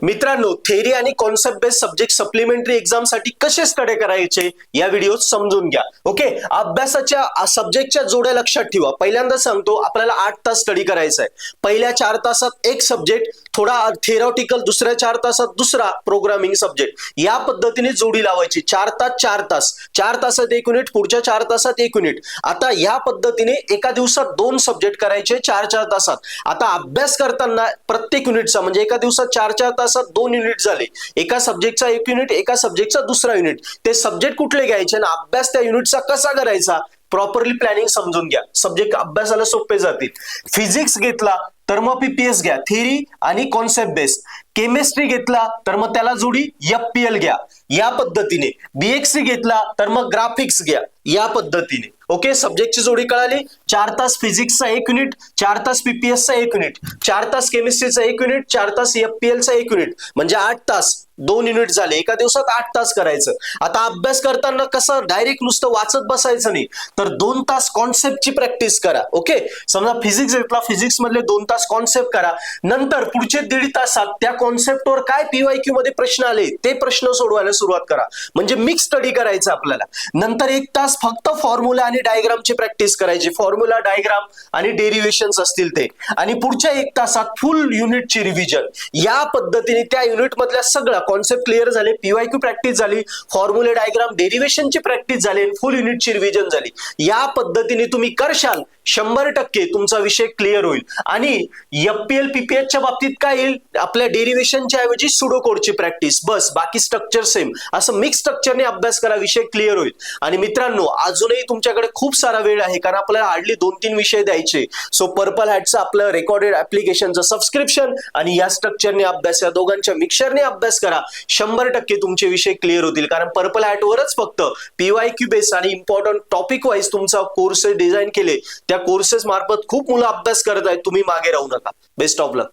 मित्रांनो, थेरी आणि concept based subject supplementary exam साठी कसे स्टडी करायचे या व्हिडिओत समजून घ्या. ओके, अभ्यासाच्या सब्जेक्टच्या जोड्या लक्षात ठेवा. पहिल्यांदा सांगतो, आपल्याला 8 तास स्टडी करायचा आहे. पहिल्या 4 तासात एक सब्जेक्ट, थोडा थेरॉटिकल, दुसऱ्या 4 तासात दुसरा प्रोग्रामिंग सब्जेक्ट. या पद्धतीने जोडी लावायची. 4 तास 4 तास, 4 तासात 1 युनिट, पुढच्या 4 तासात 1 युनिट. आता या पद्धतीने एका दिवसात 2 सब्जेक्ट करायचे 4-4 तासात. आता अभ्यास करताना प्रत्येक युनिटचा म्हणजे एका दिवसात 4-4 तासात 2 युनिट झाले. एका सब्जेक्टचा 1 युनिट, एका सब्जेक्टचा दुसरा युनिट. ते सब्जेक्ट कुठले घ्यायचे आणि अभ्यास त्या युनिटचा कसा करायचा, प्रॉपरली प्लॅनिंग समजून घ्या. सब्जेक्ट अभ्यासाला सोपे जातील. फिजिक्स घेतला तर मग पीपीएस घ्या, थेरी आणि कॉन्सेप्ट बेस्ड. केमिस्ट्री घेतला तर मग त्याला जोडी एफपीएल घ्या या पद्धतीने. बीएक्सी घेतला तर मग ग्राफिक्स घ्या या पद्धतीने. ओके, सब्जेक्टची जोडी कळाली. 4 तास फिजिक्सचा 1 युनिट, 4 तास पीपीएसचा 1 युनिट, 4 तास केमिस्ट्रीचा 1 युनिट, 4 तास एफपीएलचा 1 युनिट, म्हणजे 8 तास 2 युनिट झाले. एका दिवसात 8 तास करायचं. आता अभ्यास करताना कसं डायरेक्ट नुसतं वाचत बसायचं नाही, तर 2 तास कॉन्सेप्टची प्रॅक्टिस करा. ओके, समजा फिजिक्स घेतला, फिजिक्स मधले 2 तास कॉन्सेप्ट करा. नंतर पुढचे 1.5 तासात त्या कॉन्सेप्टवर काय पीवायक्यू मध्ये प्रश्न आले ते प्रश्न सोडवायला सुरुवात करा. म्हणजे मिक्स स्टडी करायचं आपल्याला. नंतर 1 तास फक्त फॉर्म्युला आणि डायग्रामची प्रॅक्टिस करायची. फॉर्म्युला, डायग्राम आणि डेरिव्हेशन्स असतील ते. आणि पुढच्या 1 तासात फुल युनिटची रिव्हिजन. या पद्धतीने त्या युनिट मधल्या सगळ्या कॉन्सेप्ट क्लिअर झाले, पीवायक्यू प्रॅक्टिस झाली, फॉर्म्युला, डायग्राम, डेरिव्हेशनची प्रॅक्टिस झाली, फुल युनिटची रिव्हिजन झाली. या पद्धतीने तुम्ही करशाल 100% तुमचा विषय क्लिअर होईल. आणि एफपीएल पीपीएसच्या बाबतीत काय येईल, आपल्या डेरिव्हेशनच्या ऐवजी सुडोकोडची प्रॅक्टिस. बस, बाकी स्ट्रक्चर सेम. असं मिक्स स्ट्रक्चरने अभ्यास करा, विषय क्लिअर होईल. आणि मित्रांनो, अजूनही तुमच्याकडे खूप सारा वेळ आहे, कारण आपल्याला हार्डली 2-3 विषय द्यायचे. सो पर्पल हॅटचं आपलं रेकॉर्डेड ऍप्लिकेशनचं सबस्क्रिप्शन आणि या स्ट्रक्चरने अभ्यास, या दोघांच्या मिक्सरने अभ्यास करा. 100% तुमचे विषय क्लिअर होतील. कारण पर्पल हॅटवरच फक्त पीवायक्यू बेस आणि इम्पॉर्टंट टॉपिक वाईज तुमचा कोर्सेस डिझाईन केले. त्या कोर्सेस मार्फत खूप मुलं अभ्यास करत आहेत. तुम्ही मागे राहू नका. Best of luck.